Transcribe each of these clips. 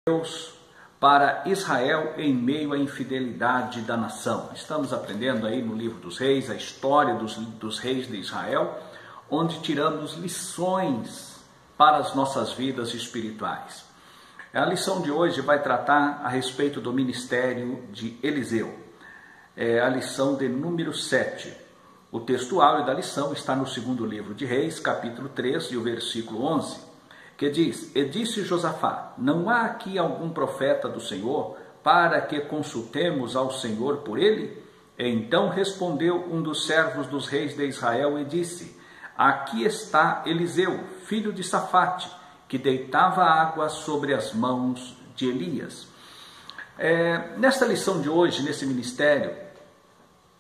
Deus para Israel em meio à infidelidade da nação. Estamos aprendendo aí no livro dos reis, a história dos reis de Israel, onde tiramos lições para as nossas vidas espirituais. A lição de hoje vai tratar a respeito do ministério de Eliseu. É a lição de número 7. O texto áureo da lição está no segundo livro de Reis, capítulo 3, e o versículo 11, que diz: E disse Josafá: Não há aqui algum profeta do Senhor, para que consultemos ao Senhor por ele? Então respondeu um dos servos dos reis de Israel e disse: Aqui está Eliseu, filho de Safate, que deitava água sobre as mãos de Elias. Nesta lição de hoje, nesse ministério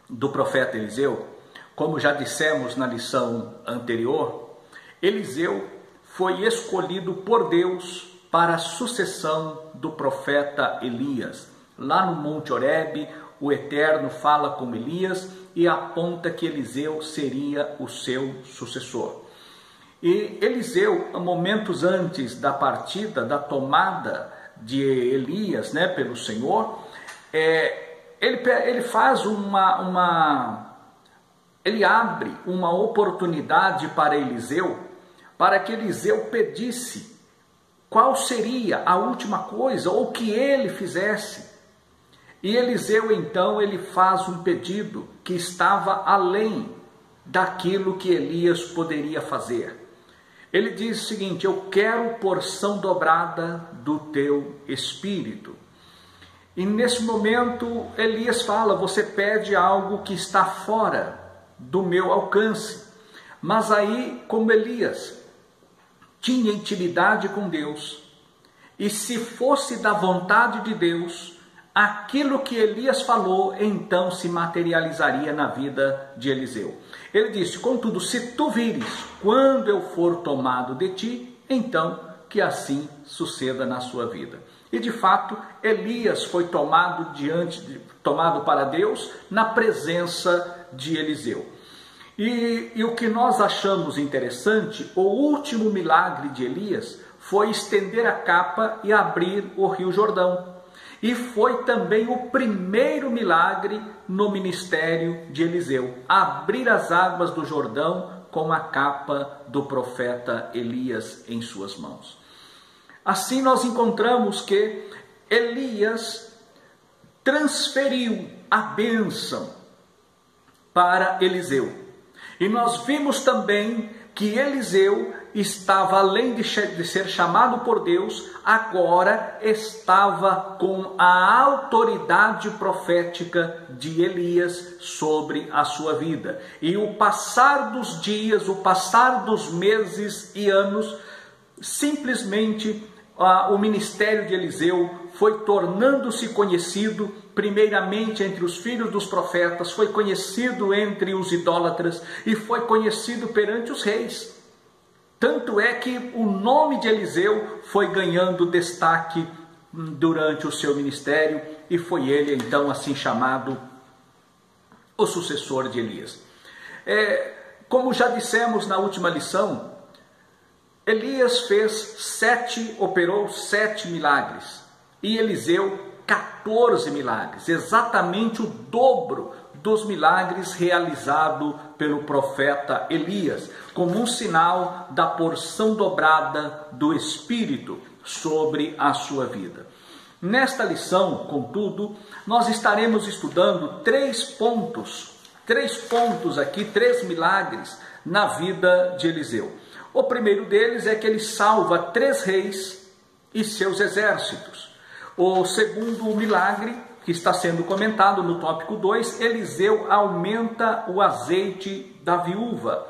do profeta Eliseu, como já dissemos na lição anterior, Eliseu foi escolhido por Deus para a sucessão do profeta Elias. Lá no Monte Horebe, o Eterno fala com Elias e aponta que Eliseu seria o seu sucessor. E Eliseu, momentos antes da partida, da tomada de Elias, pelo Senhor, ele faz ele abre uma oportunidade para Eliseu, para que Eliseu pedisse qual seria a última coisa, ou que ele fizesse. E Eliseu, então, ele faz um pedido que estava além daquilo que Elias poderia fazer. Ele diz o seguinte: eu quero porção dobrada do teu espírito. E nesse momento Elias fala: você pede algo que está fora do meu alcance. Mas aí, como Elias tinha intimidade com Deus, e se fosse da vontade de Deus, aquilo que Elias falou, então se materializaria na vida de Eliseu. Ele disse: contudo, se tu vires, quando eu for tomado de ti, então que suceda na sua vida. E de fato, Elias foi tomado para Deus na presença de Eliseu. E o que nós achamos interessante, o último milagre de Elias foi estender a capa e abrir o Rio Jordão. E foi também o primeiro milagre no ministério de Eliseu, abrir as águas do Jordão com a capa do profeta Elias em suas mãos. Assim nós encontramos que Elias transferiu a bênção para Eliseu. E nós vimos também que Eliseu estava, além de ser chamado por Deus, agora estava com a autoridade profética de Elias sobre a sua vida. E o passar dos dias, o passar dos meses e anos, simplesmente o ministério de Eliseu foi tornando-se conhecido, primeiramente entre os filhos dos profetas, foi conhecido entre os idólatras e foi conhecido perante os reis. Tanto é que o nome de Eliseu foi ganhando destaque durante o seu ministério e foi ele então assim chamado o sucessor de Elias. Como já dissemos na última lição, Elias operou 7 milagres e Eliseu 14 milagres, exatamente o dobro dos milagres realizados pelo profeta Elias, como um sinal da porção dobrada do Espírito sobre a sua vida. Nesta lição, contudo, nós estaremos estudando 3 pontos aqui, 3 milagres na vida de Eliseu. O primeiro deles é que ele salva 3 reis e seus exércitos. O segundo milagre, que está sendo comentado no tópico 2, Eliseu aumenta o azeite da viúva.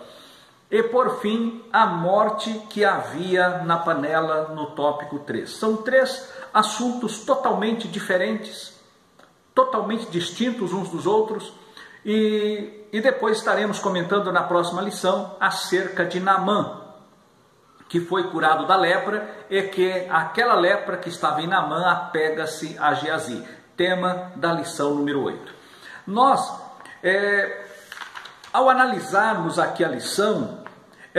E por fim, a morte que havia na panela no tópico 3. São 3 assuntos totalmente diferentes, totalmente distintos uns dos outros. E depois estaremos comentando na próxima lição acerca de Naamã, que foi curado da lepra e que aquela lepra que estava em Naamã apega-se a Geazi. Tema da lição número 8. Nós, ao analisarmos aqui a lição,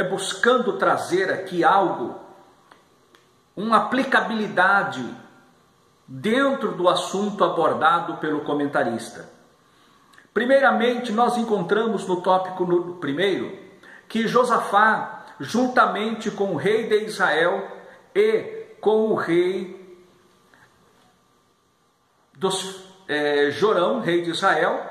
buscando trazer aqui algo, uma aplicabilidade dentro do assunto abordado pelo comentarista. Primeiramente, nós encontramos no tópico primeiro que Josafá, juntamente com o rei de Israel e com o rei Jorão, rei de Israel,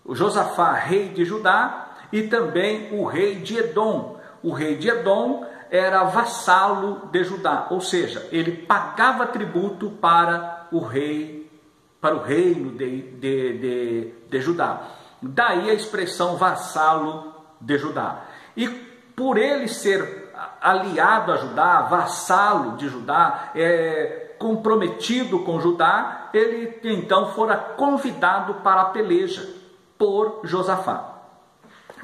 Josafá, rei de Judá, e também o rei de Edom. O rei de Edom era vassalo de Judá, ou seja, ele pagava tributo para o reino de Judá. Daí a expressão vassalo de Judá. E por ele ser aliado a Judá, vassalo de Judá, comprometido com Judá, ele então fora convidado para a peleja por Josafá.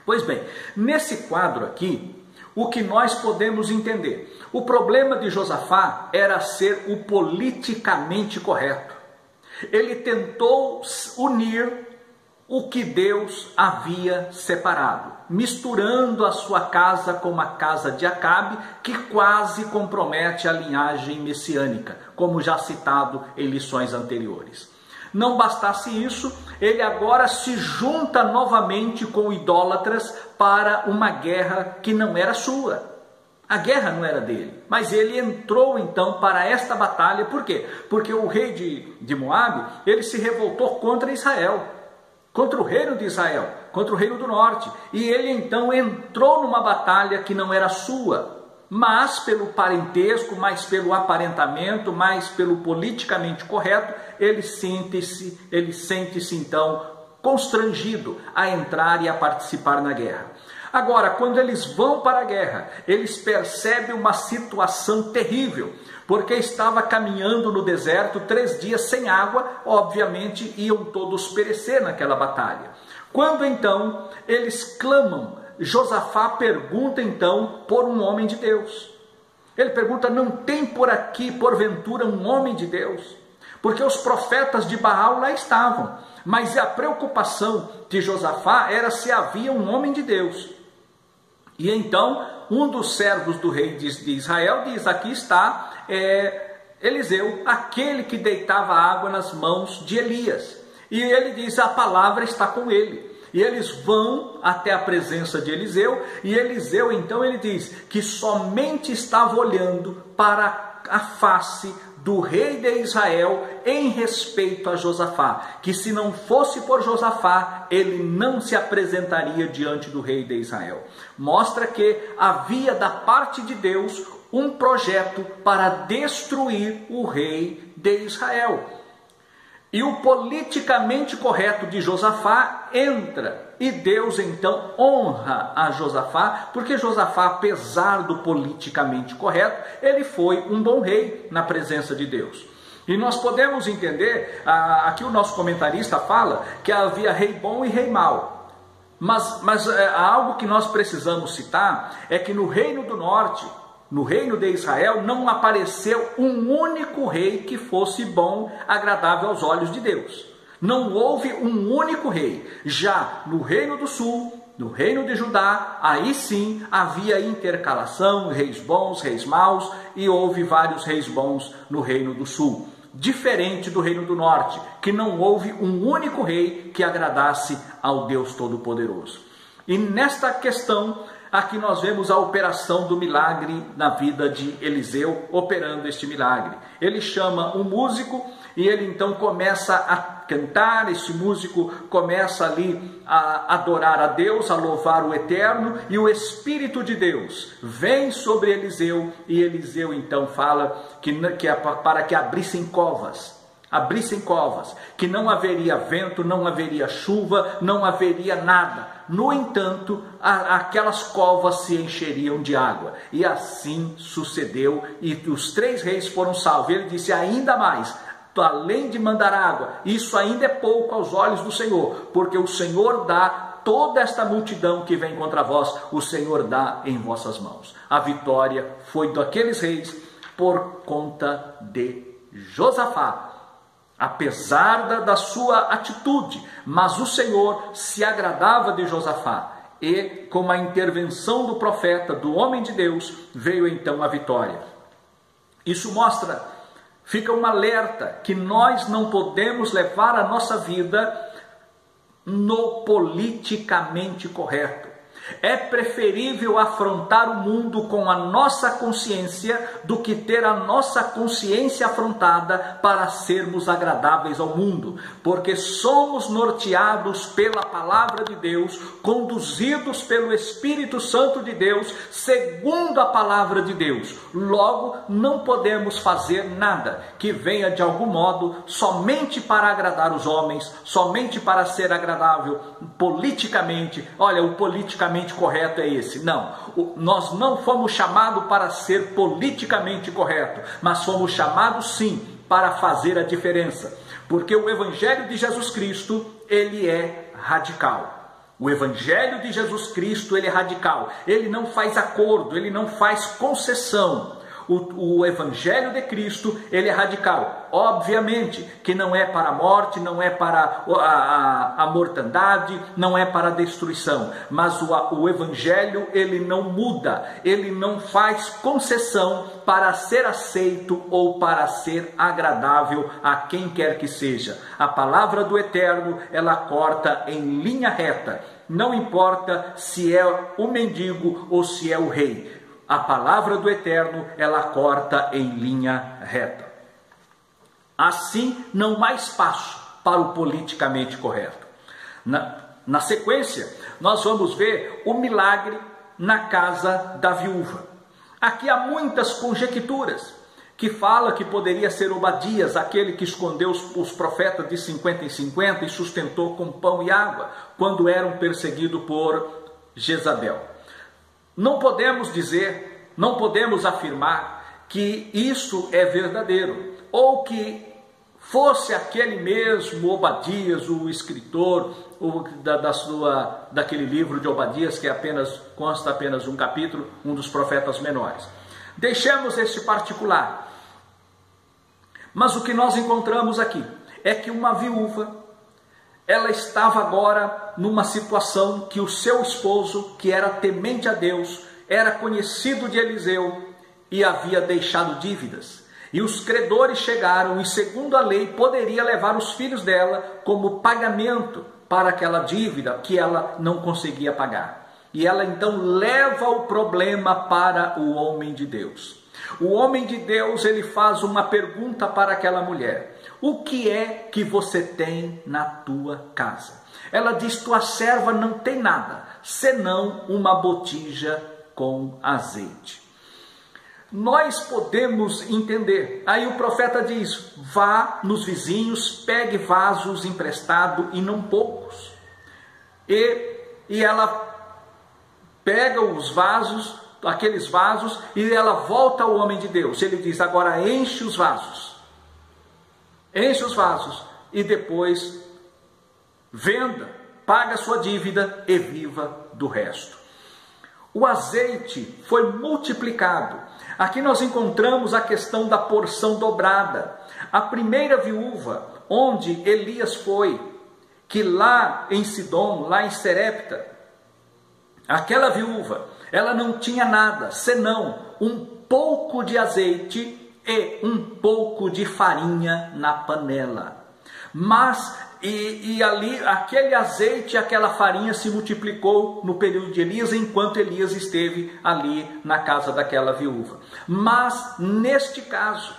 Pois bem, nesse quadro aqui, o que nós podemos entender? O problema de Josafá era ser o politicamente correto. Ele tentou unir o que Deus havia separado, misturando a sua casa com a casa de Acabe, que quase compromete a linhagem messiânica, como já citado em lições anteriores. Não bastasse isso, ele agora se junta novamente com idólatras para uma guerra que não era sua. A guerra não era dele, mas ele entrou então para esta batalha. Por quê? Porque o rei de Moabe, ele se revoltou contra Israel, contra o reino de Israel, contra o reino do norte. E ele então entrou numa batalha que não era sua, mas pelo parentesco, mais pelo aparentamento, mais pelo politicamente correto, ele sente-se então constrangido a entrar e a participar na guerra. Agora, quando eles vão para a guerra, eles percebem uma situação terrível, porque estava caminhando no deserto 3 dias sem água, obviamente iam todos perecer naquela batalha. Quando então eles clamam, Josafá pergunta então por um homem de Deus. Ele pergunta: não tem por aqui, porventura, um homem de Deus? Porque os profetas de Baal lá estavam, mas a preocupação de Josafá era se havia um homem de Deus. E então um dos servos do rei de Israel diz: aqui está Eliseu, aquele que deitava água nas mãos de Elias. E ele diz: a palavra está com ele. E eles vão até a presença de Eliseu, e Eliseu então ele diz que somente estava olhando para a face do rei de Israel em respeito a Josafá, que se não fosse por Josafá, ele não se apresentaria diante do rei de Israel. Mostra que havia da parte de Deus um projeto para destruir o rei de Israel. E o politicamente correto de Josafá entra, e Deus então honra a Josafá, porque Josafá, apesar do politicamente correto, ele foi um bom rei na presença de Deus. E nós podemos entender, aqui o nosso comentarista fala que havia rei bom e rei mau. Mas algo que nós precisamos citar é que no reino do norte, no reino de Israel, não apareceu um único rei que fosse bom, agradável aos olhos de Deus. Não houve um único rei. Já no reino do sul, no reino de Judá, aí sim havia intercalação, reis bons, reis maus, e houve vários reis bons no reino do sul. Diferente do reino do norte, que não houve um único rei que agradasse ao Deus Todo-Poderoso. E nesta questão, aqui nós vemos a operação do milagre na vida de Eliseu, operando este milagre. Ele chama um músico e ele então começa a cantar. Esse músico começa ali a adorar a Deus, a louvar o Eterno, e o Espírito de Deus vem sobre Eliseu, e Eliseu então fala que é para que abrissem covas, que não haveria vento, não haveria chuva, não haveria nada. No entanto, aquelas covas se encheriam de água. E assim sucedeu, e os 3 reis foram salvos. Ele disse: ainda mais, além de mandar água, isso ainda é pouco aos olhos do Senhor, porque o Senhor dá toda esta multidão que vem contra vós, o Senhor dá em vossas mãos. A vitória foi daqueles reis por conta de Josafá, apesar da sua atitude, mas o Senhor se agradava de Josafá, e com a intervenção do profeta, do homem de Deus, veio então a vitória. Isso mostra fica um alerta que nós não podemos levar a nossa vida no politicamente correto. É preferível afrontar o mundo com a nossa consciência do que ter a nossa consciência afrontada para sermos agradáveis ao mundo, porque somos norteados pela palavra de Deus, conduzidos pelo Espírito Santo de Deus, segundo a palavra de Deus. Logo, não podemos fazer nada que venha de algum modo somente para agradar os homens, somente para ser agradável politicamente. Olha, o politicamente correto é esse. Não, nós não fomos chamados para ser politicamente correto, mas fomos chamados sim para fazer a diferença, porque o Evangelho de Jesus Cristo, ele é radical. O Evangelho de Jesus Cristo, ele é radical, ele não faz acordo, ele não faz concessão. O Evangelho de Cristo, ele é radical. Obviamente que não é para a morte, não é para a mortandade, não é para a destruição. Mas o Evangelho, ele não muda, ele não faz concessão para ser aceito ou para ser agradável a quem quer que seja. A palavra do Eterno, ela corta em linha reta. Não importa se é o mendigo ou se é o rei. A palavra do Eterno, ela corta em linha reta. Assim, não há espaço para o politicamente correto. Na sequência, nós vamos ver o milagre na casa da viúva. Aqui há muitas conjecturas, que fala que poderia ser Obadias, aquele que escondeu os profetas de 50 em 50 e sustentou com pão e água, quando eram perseguidos por Jezabel. Não podemos dizer, não podemos afirmar que isso é verdadeiro, ou que fosse aquele mesmo Obadias, o escritor daquele livro de Obadias, que consta apenas um capítulo, um dos profetas menores. Deixemos este particular. Mas o que nós encontramos aqui é que uma viúva, ela estava agora numa situação que o seu esposo, que era temente a Deus, era conhecido de Eliseu e havia deixado dívidas. E os credores chegaram e, segundo a lei, poderia levar os filhos dela como pagamento para aquela dívida que ela não conseguia pagar. E ela então leva o problema para o homem de Deus. O homem de Deus, ele faz uma pergunta para aquela mulher: o que é que você tem na tua casa? Ela diz: tua serva não tem nada, senão uma botija com azeite. Nós podemos entender. Aí o profeta diz: vá nos vizinhos, pegue vasos emprestados e não poucos. E ela pega os vasos, aqueles vasos, e ela volta ao homem de Deus. Ele diz: agora enche os vasos. Enche os vasos e depois venda, paga a sua dívida e viva do resto. O azeite foi multiplicado. Aqui nós encontramos a questão da porção dobrada. A primeira viúva, onde Elias foi, que lá em Sidom, lá em Serepta, aquela viúva, ela não tinha nada, senão um pouco de azeite e um pouco de farinha na panela. Mas, ali, aquele azeite e aquela farinha se multiplicou no período de Elias, enquanto Elias esteve ali na casa daquela viúva. Mas, neste caso,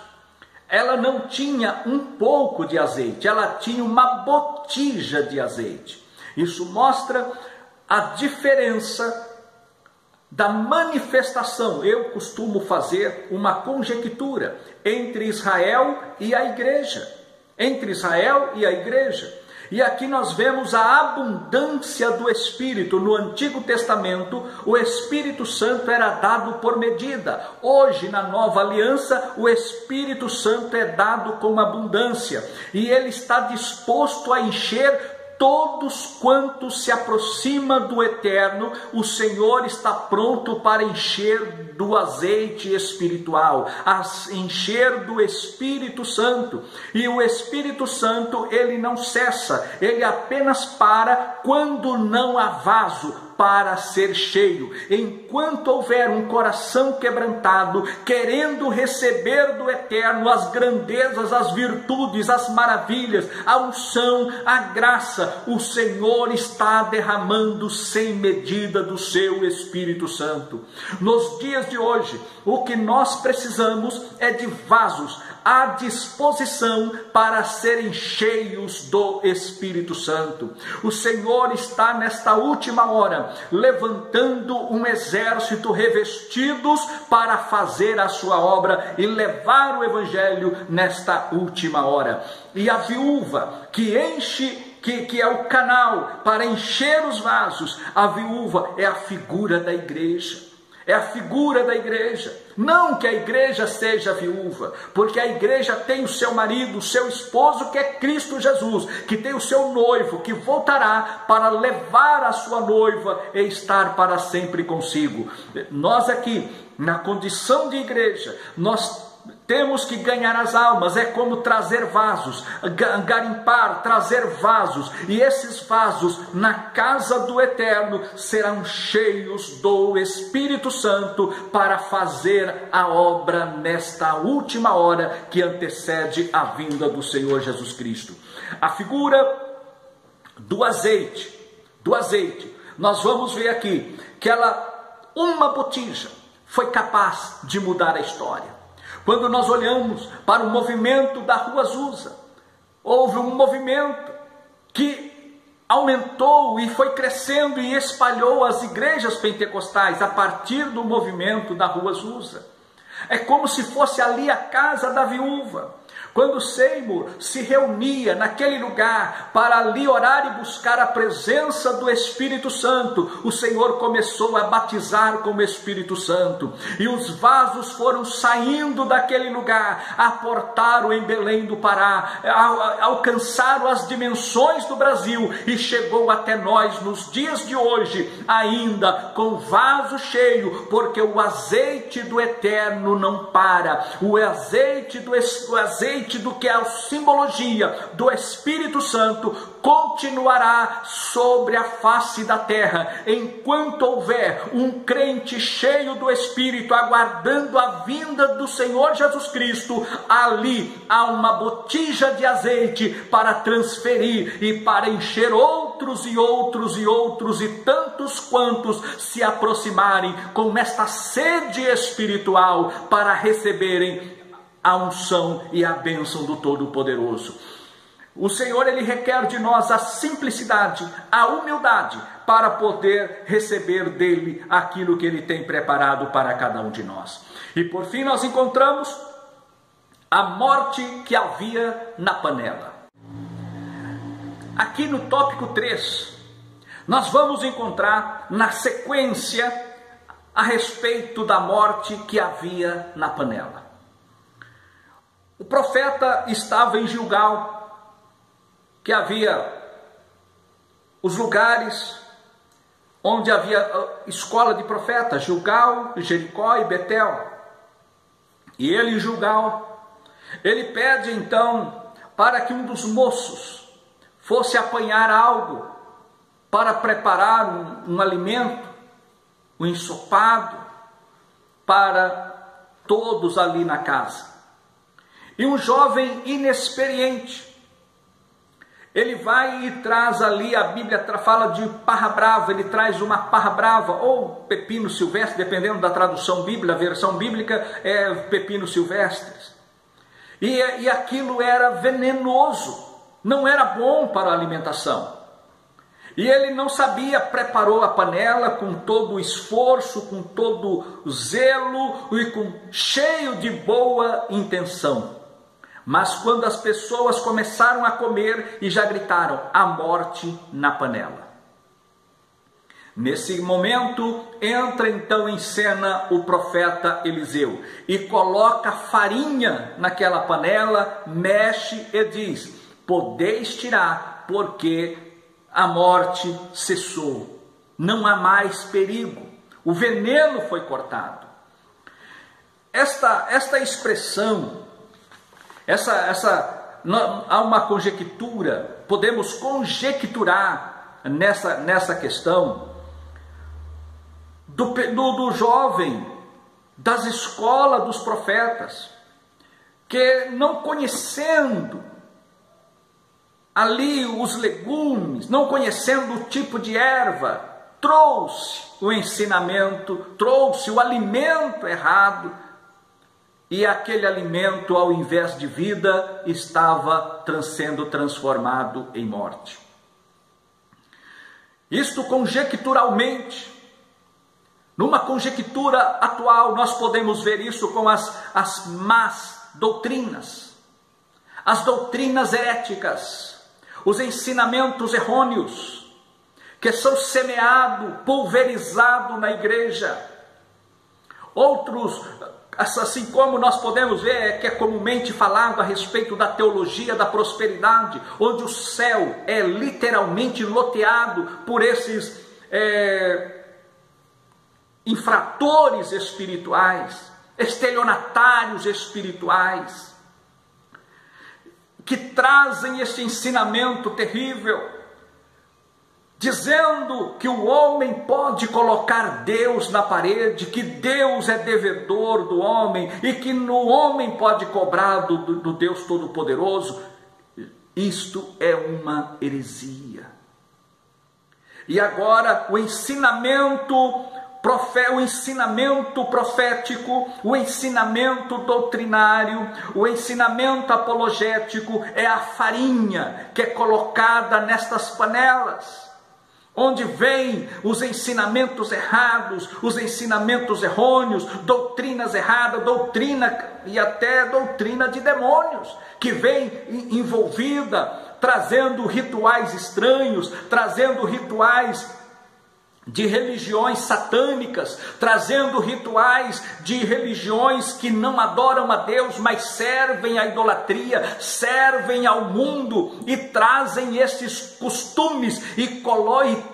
ela não tinha um pouco de azeite, ela tinha uma botija de azeite. Isso mostra a diferença da manifestação. Eu costumo fazer uma conjectura entre Israel e a igreja. Entre Israel e a igreja. E aqui nós vemos a abundância do Espírito. No Antigo Testamento, o Espírito Santo era dado por medida. Hoje, na Nova Aliança, o Espírito Santo é dado com abundância. E ele está disposto a encher todos quantos se aproximam do Eterno. O Senhor está pronto para encher do azeite espiritual, a encher do Espírito Santo. E o Espírito Santo, ele não cessa, ele apenas para quando não há vaso. para ser cheio. Enquanto houver um coração quebrantado, querendo receber do Eterno as grandezas, as virtudes, as maravilhas, a unção, a graça, o Senhor está derramando sem medida do seu Espírito Santo. Nos dias de hoje, o que nós precisamos é de vasos à disposição para serem cheios do Espírito Santo. O Senhor está nesta última hora levantando um exército revestidos para fazer a sua obra e levar o Evangelho nesta última hora. E a viúva que enche, que é o canal para encher os vasos, a viúva é a figura da igreja. É a figura da igreja. Não que a igreja seja viúva, porque a igreja tem o seu marido, o seu esposo, que é Cristo Jesus, que tem o seu noivo, que voltará para levar a sua noiva e estar para sempre consigo. Nós aqui, na condição de igreja, nós temos que ganhar as almas. É como trazer vasos, garimpar, trazer vasos, e esses vasos na casa do Eterno serão cheios do Espírito Santo para fazer a obra nesta última hora que antecede a vinda do Senhor Jesus Cristo. A figura do azeite, nós vamos ver aqui que uma botija foi capaz de mudar a história. Quando nós olhamos para o movimento da Rua Azusa, houve um movimento que aumentou e foi crescendo e espalhou as igrejas pentecostais a partir do movimento da Rua Azusa. É como se fosse ali a casa da viúva. Quando Seymour se reunia naquele lugar para ali orar e buscar a presença do Espírito Santo, o Senhor começou a batizar com o Espírito Santo, e os vasos foram saindo daquele lugar, aportaram em Belém do Pará, alcançaram as dimensões do Brasil e chegou até nós nos dias de hoje, ainda com vaso cheio, porque o azeite do Eterno não para. O azeite do que é a simbologia do Espírito Santo continuará sobre a face da terra, enquanto houver um crente cheio do Espírito, aguardando a vinda do Senhor Jesus Cristo. Ali há uma botija de azeite para transferir e para encher outros e outros e outros, e tantos quantos se aproximarem com esta sede espiritual para receberem a unção e a bênção do Todo-Poderoso. O Senhor, Ele requer de nós a simplicidade, a humildade, para poder receber dEle aquilo que Ele tem preparado para cada um de nós. E por fim nós encontramos a morte que havia na panela. Aqui no tópico 3, nós vamos encontrar na sequência a respeito da morte que havia na panela. O profeta estava em Gilgal, que havia os lugares onde havia escola de profetas, Gilgal, Jericó e Betel. E ele em Gilgal, ele pede então para que um dos moços fosse apanhar algo para preparar um alimento, um ensopado, para todos ali na casa. E um jovem inexperiente, ele vai e traz ali, a Bíblia fala de parra brava, ele traz uma parra brava, ou pepino silvestre, dependendo da tradução bíblica, a versão bíblica é pepino silvestres. E aquilo era venenoso, não era bom para a alimentação. E ele não sabia, preparou a panela com todo o esforço, com todo o zelo e cheio de boa intenção. Mas quando as pessoas começaram a comer e já gritaram, a morte na panela. Nesse momento entra então em cena o profeta Eliseu e coloca farinha naquela panela, mexe e diz, podeis tirar, porque a morte cessou, não há mais perigo, o veneno foi cortado. Esta expressão, há uma conjectura, podemos conjecturar nessa questão, do jovem, das escolas dos profetas, que não conhecendo ali os legumes, não conhecendo o tipo de erva, trouxe o ensinamento, trouxe o alimento errado, e aquele alimento, ao invés de vida, estava sendo transformado em morte. Isto conjecturalmente. Numa conjectura atual, nós podemos ver isso com as más doutrinas, as doutrinas heréticas, os ensinamentos errôneos, que são semeados, pulverizados na igreja. Outros, assim como nós podemos ver, que é comumente falado a respeito da teologia da prosperidade, onde o céu é literalmente loteado por esses infratores espirituais, estelionatários espirituais, que trazem esse ensinamento terrível, dizendo que o homem pode colocar Deus na parede, que Deus é devedor do homem e que no homem pode cobrar do Deus Todo-Poderoso. Isto é uma heresia. E agora o ensinamento profético, o ensinamento doutrinário, o ensinamento apologético é a farinha que é colocada nestas panelas, onde vêm os ensinamentos errados, os ensinamentos errôneos, doutrinas erradas, doutrina e até doutrina de demônios, que vem envolvida, trazendo rituais estranhos, trazendo rituais de religiões satânicas, trazendo rituais de religiões que não adoram a Deus, mas servem à idolatria, servem ao mundo e trazem esses costumes e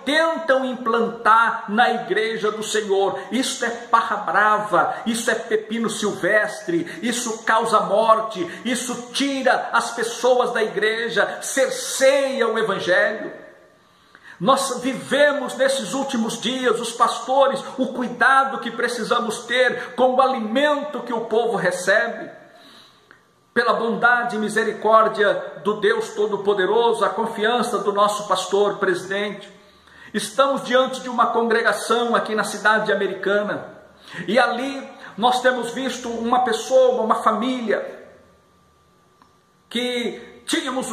tentam implantar na igreja do Senhor. Isso é parra brava, isso é pepino silvestre, isso causa morte, isso tira as pessoas da igreja, cerceia o evangelho. Nós vivemos nesses últimos dias, os pastores, o cuidado que precisamos ter com o alimento que o povo recebe. Pela bondade e misericórdia do Deus Todo-Poderoso, a confiança do nosso pastor presidente, estamos diante de uma congregação aqui na cidade Americana, e ali nós temos visto uma pessoa, uma família, que temos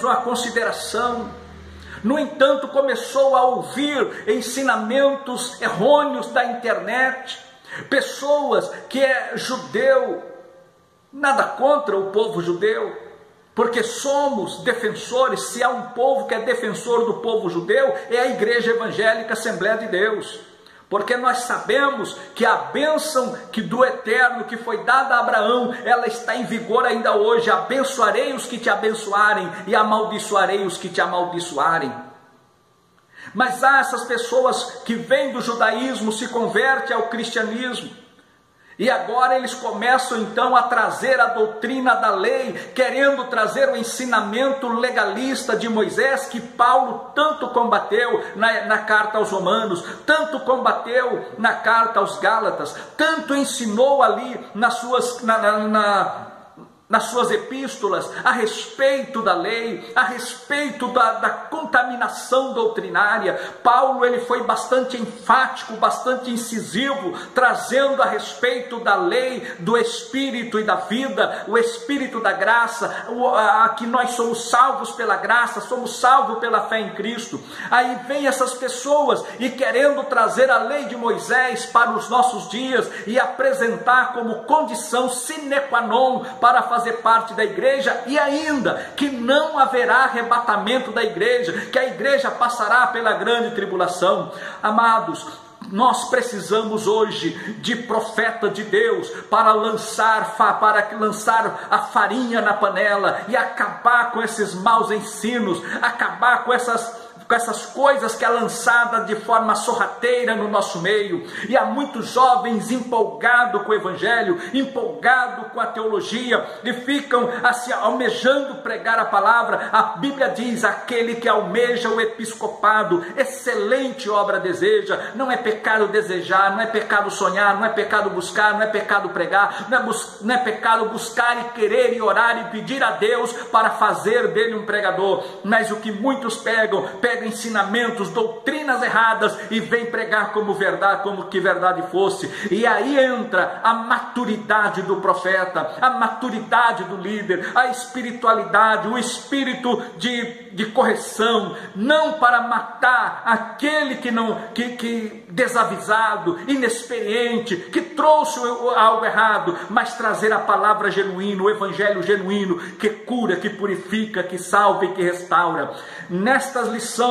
uma consideração. No entanto, começou a ouvir ensinamentos errôneos da internet, pessoas que é judeu, nada contra o povo judeu, porque somos defensores. Se há um povo que é defensor do povo judeu, é a Igreja Evangélica Assembleia de Deus, porque nós sabemos que a bênção do eterno que foi dada a Abraão, ela está em vigor ainda hoje. Abençoarei os que te abençoarem e amaldiçoarei os que te amaldiçoarem. Mas há essas pessoas que vêm do judaísmo, se convertem ao cristianismo, e agora eles começam então a trazer a doutrina da lei, querendo trazer o ensinamento legalista de Moisés, que Paulo tanto combateu na carta aos Romanos, tanto combateu na carta aos Gálatas, tanto ensinou ali nas suas epístolas a respeito da lei, a respeito da contaminação doutrinária. Paulo, ele foi bastante enfático, bastante incisivo, trazendo a respeito da lei, do Espírito e da vida, o Espírito da graça, que nós somos salvos pela graça, somos salvos pela fé em Cristo. Aí vem essas pessoas e querendo trazer a lei de Moisés para os nossos dias e apresentar como condição sine qua non para fazer parte da igreja, e ainda que não haverá arrebatamento da igreja, que a igreja passará pela grande tribulação. Amados, nós precisamos hoje de profeta de Deus para lançar a farinha na panela e acabar com esses maus ensinos, acabar com essas com essas coisas que é lançada de forma sorrateira no nosso meio, e há muitos jovens empolgados com o evangelho, empolgados com a teologia, e ficam assim, almejando pregar a palavra. A Bíblia diz: aquele que almeja o episcopado, excelente obra deseja. Não é pecado desejar, não é pecado sonhar, não é pecado buscar, não é pecado pregar, não é pecado buscar e querer e orar e pedir a Deus para fazer dele um pregador. Mas o que muitos pegam ensinamentos, doutrinas erradas, e vem pregar como verdade, como que verdade fosse. E aí entra a maturidade do profeta, a maturidade do líder, a espiritualidade, o espírito de correção, não para matar aquele que desavisado, inexperiente, que trouxe algo errado, mas trazer a palavra genuína, o evangelho genuíno, que cura, que purifica, que salva e que restaura. Nestas lições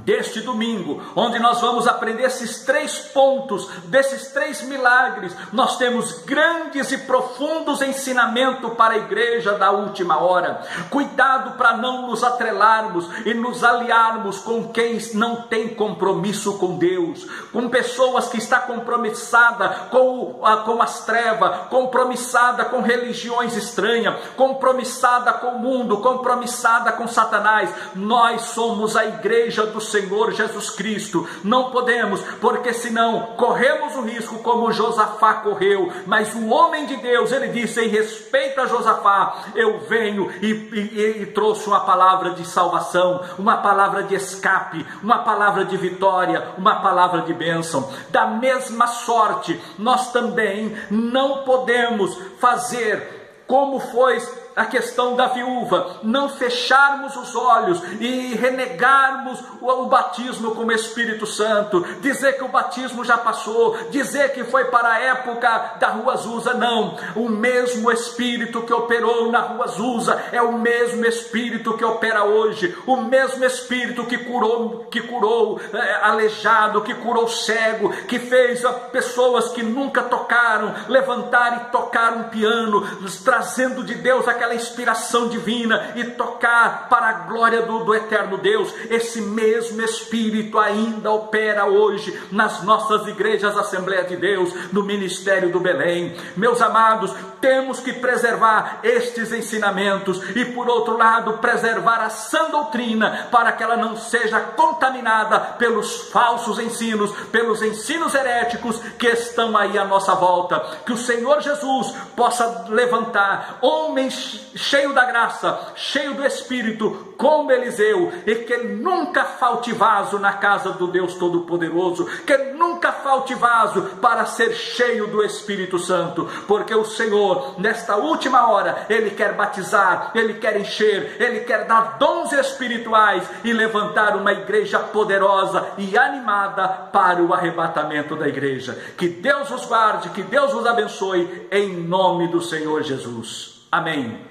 deste domingo, onde nós vamos aprender esses 3 pontos, desses 3 milagres, nós temos grandes e profundos ensinamentos para a igreja da última hora. Cuidado para não nos atrelarmos e nos aliarmos com quem não tem compromisso com Deus, com pessoas que estão compromissadas com as trevas, compromissada com religiões estranhas, compromissada com o mundo, compromissada com Satanás. Nós somos a igreja do Senhor Jesus Cristo. Não podemos, porque senão corremos o risco como Josafá correu. Mas o homem de Deus, ele disse: em respeito a Josafá, eu venho e trouxe uma palavra de salvação, uma palavra de escape, uma palavra de vitória, uma palavra de bênção. Da mesma sorte, nós também não podemos fazer como foi a questão da viúva, não fecharmos os olhos e renegarmos o batismo com o Espírito Santo, dizer que o batismo já passou, dizer que foi para a época da Rua Azusa. Não, o mesmo Espírito que operou na Rua Azusa é o mesmo Espírito que opera hoje, o mesmo Espírito que curou aleijado, que curou cego, que fez pessoas que nunca tocaram levantar e tocar um piano, trazendo de Deus aquela inspiração divina e tocar para a glória do eterno Deus. Esse mesmo Espírito ainda opera hoje nas nossas igrejas Assembleia de Deus, no Ministério do Belém. Meus amados, temos que preservar estes ensinamentos e, por outro lado, preservar a sã doutrina, para que ela não seja contaminada pelos falsos ensinos, pelos ensinos heréticos que estão aí à nossa volta. Que o Senhor Jesus possa levantar homens cheios da graça, cheios do Espírito, como Eliseu, e que nunca falte vaso na casa do Deus Todo-Poderoso, que nunca falte vaso para ser cheio do Espírito Santo, porque o Senhor, nesta última hora, Ele quer batizar, Ele quer encher, Ele quer dar dons espirituais e levantar uma igreja poderosa e animada para o arrebatamento da igreja. Que Deus os guarde, que Deus os abençoe, em nome do Senhor Jesus. Amém.